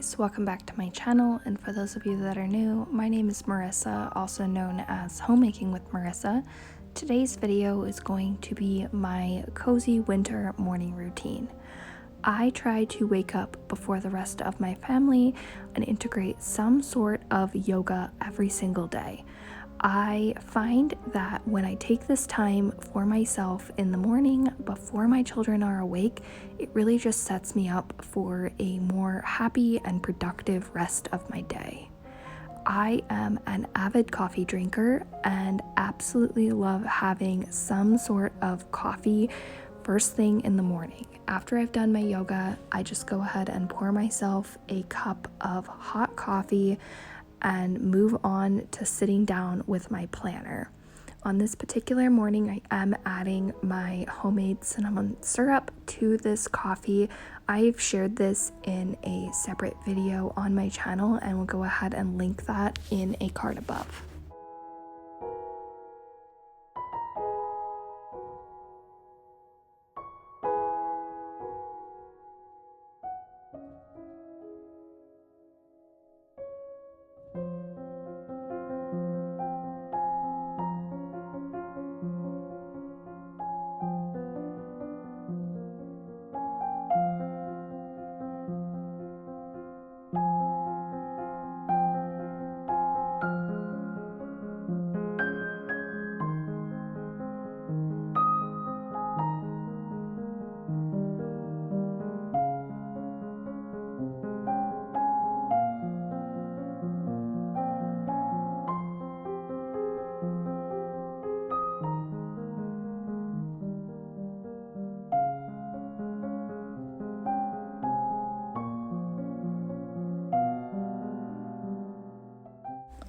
guys, welcome back to my channel, and for those of you that are new, my name is Marissa, also known as Homemaking with Marissa. Today's video is going to be my cozy winter morning routine. I try to wake up before the rest of my family and integrate some sort of yoga every single day. I find that when I take this time for myself in the morning before my children are awake, it really just sets me up for a more happy and productive rest of my day. I am an avid coffee drinker and absolutely love having some sort of coffee first thing in the morning. After I've done my yoga, I just go ahead and pour myself a cup of hot coffee and move on to sitting down with my planner. On this particular morning, I am adding my homemade cinnamon syrup to this coffee. I've shared this in a separate video on my channel and will go ahead and link that in a card above.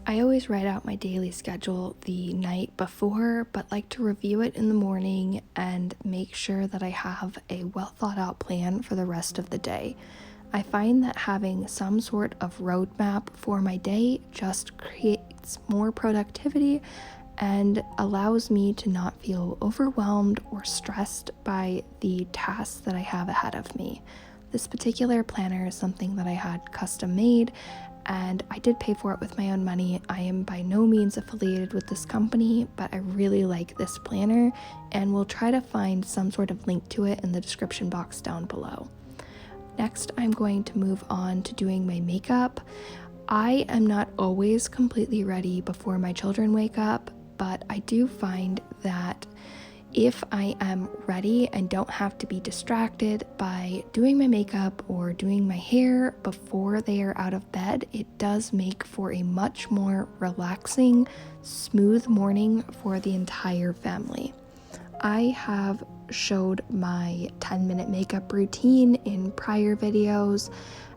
I always write out my daily schedule the night before, but like to review it in the morning and make sure that I have a well thought out plan for the rest of the day. I find that having some sort of roadmap for my day just creates more productivity and allows me to not feel overwhelmed or stressed by the tasks that I have ahead of me. This particular planner is something that I had custom made, and I did pay for it with my own money. I am by no means affiliated with this company, but I really like this planner and will try to find some sort of link to it in the description box down below. Next, I'm going to move on to doing my makeup. I am not always completely ready before my children wake up, but I do find that if I am ready and don't have to be distracted by doing my makeup or doing my hair before they are out of bed, it does make for a much more relaxing, smooth morning for the entire family. I have showed my 10-minute makeup routine in prior videos,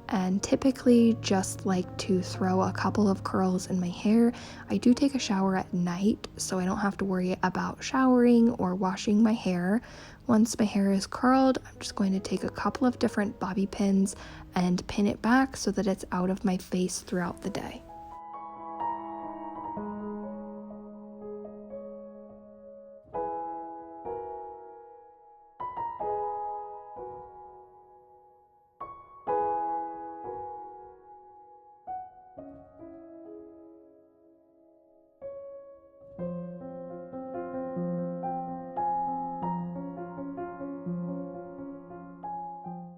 and typically just like to throw a couple of curls in my hair. I do take a shower at night, so I don't have to worry about showering or washing my hair. Once my hair is curled, I'm just going to take a couple of different bobby pins and pin it back so that it's out of my face throughout the day.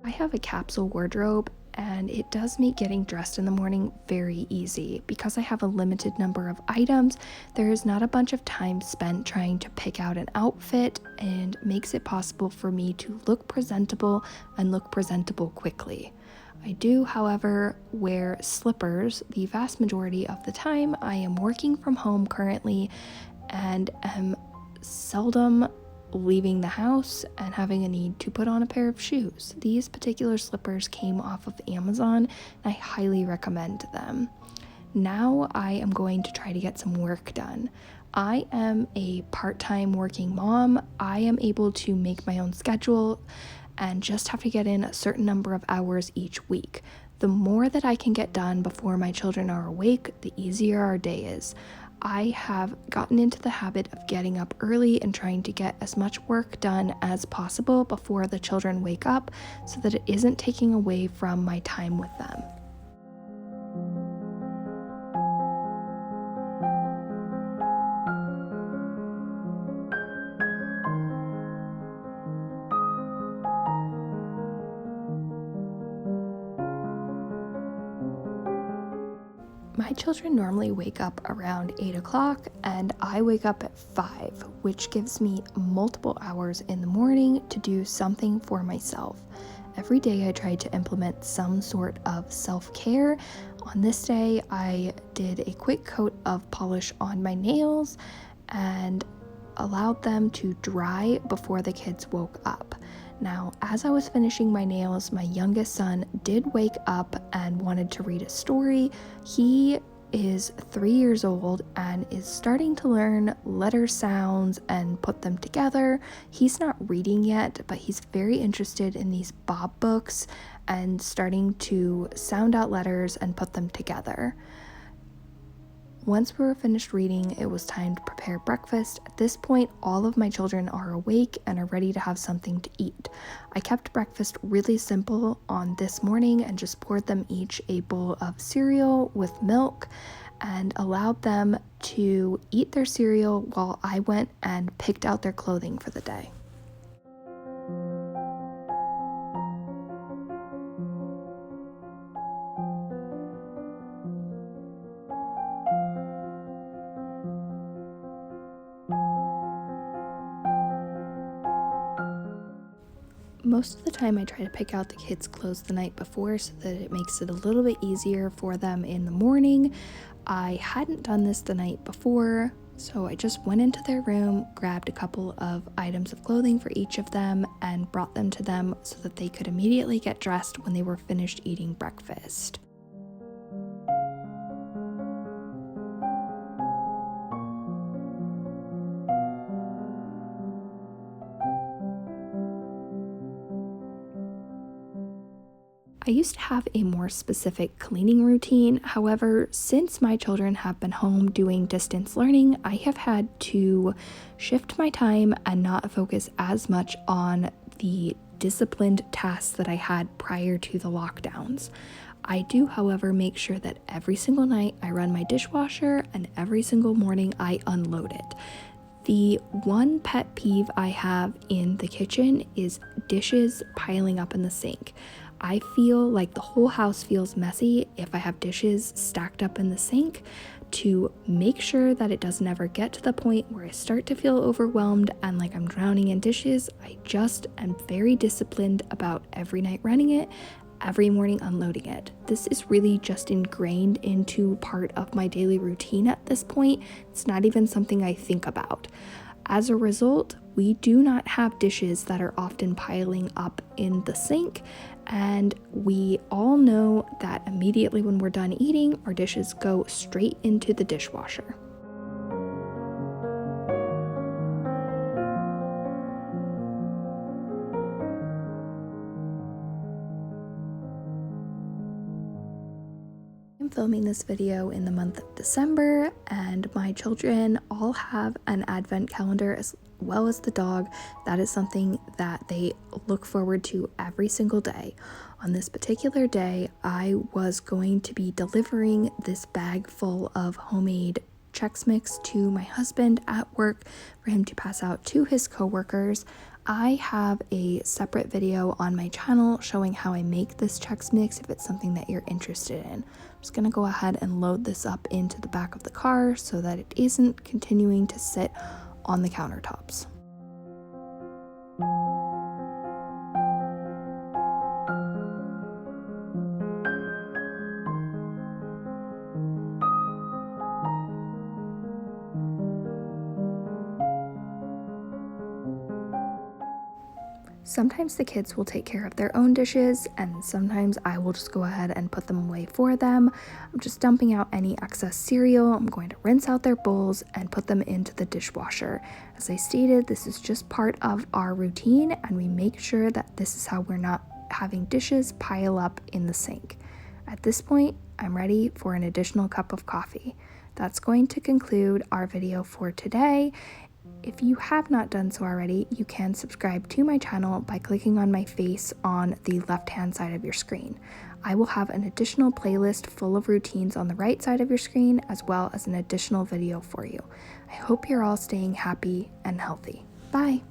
I have a capsule wardrobe, and it does make getting dressed in the morning very easy. Because I have a limited number of items, there is not a bunch of time spent trying to pick out an outfit, and makes it possible for me to look presentable and look presentable quickly. I do, however, wear slippers the vast majority of the time. I am working from home currently and am seldom leaving the house and having a need to put on a pair of shoes. These particular slippers came off of Amazon, and I highly recommend them. Now I am going to try to get some work done. I am a part-time working mom. I am able to make my own schedule and just have to get in a certain number of hours each week. The more that I can get done before my children are awake, the easier our day is. I have gotten into the habit of getting up early and trying to get as much work done as possible before the children wake up so that it isn't taking away from my time with them. My children normally wake up around 8 o'clock and I wake up at 5, which gives me multiple hours in the morning to do something for myself. Every day I try to implement some sort of self-care. On this day, I did a quick coat of polish on my nails and allowed them to dry before the kids woke up. Now, as I was finishing my nails, my youngest son did wake up and wanted to read a story. He is 3 years old and is starting to learn letter sounds and put them together. He's not reading yet, but he's very interested in these Bob books and starting to sound out letters and put them together. Once we were finished reading, it was time to prepare breakfast. At this point, all of my children are awake and are ready to have something to eat. I kept breakfast really simple on this morning and just poured them each a bowl of cereal with milk and allowed them to eat their cereal while I went and picked out their clothing for the day. Most of the time I try to pick out the kids' clothes the night before so that it makes it a little bit easier for them in the morning. I hadn't done this the night before, so I just went into their room, grabbed a couple of items of clothing for each of them, and brought them to them so that they could immediately get dressed when they were finished eating breakfast. I used to have a more specific cleaning routine. However, since my children have been home doing distance learning, I have had to shift my time and not focus as much on the disciplined tasks that I had prior to the lockdowns. I do, however, make sure that every single night I run my dishwasher and every single morning I unload it. The one pet peeve I have in the kitchen is dishes piling up in the sink. I feel like the whole house feels messy if I have dishes stacked up in the sink. To make sure that it doesn't ever get to the point where I start to feel overwhelmed and like I'm drowning in dishes, I just am very disciplined about every night running it, every morning unloading it. This is really just ingrained into part of my daily routine at this point. It's not even something I think about. As a result, we do not have dishes that are often piling up in the sink, and we all know that immediately when we're done eating, our dishes go straight into the dishwasher. I'm filming this video in the month of December, and my children all have an advent calendar as well as the dog. That is something that they look forward to every single day. On this particular day, I was going to be delivering this bag full of homemade Chex Mix to my husband at work for him to pass out to his coworkers. I have a separate video on my channel showing how I make this Chex Mix if it's something that you're interested in. I'm just gonna go ahead and load this up into the back of the car so that it isn't continuing to sit on the countertops. Sometimes the kids will take care of their own dishes, and sometimes I will just go ahead and put them away for them. I'm just dumping out any excess cereal. I'm going to rinse out their bowls and put them into the dishwasher. As I stated, this is just part of our routine, and we make sure that this is how we're not having dishes pile up in the sink. At this point, I'm ready for an additional cup of coffee. That's going to conclude our video for today. If you have not done so already, you can subscribe to my channel by clicking on my face on the left-hand side of your screen. I will have an additional playlist full of routines on the right side of your screen, as well as an additional video for you. I hope you're all staying happy and healthy. Bye!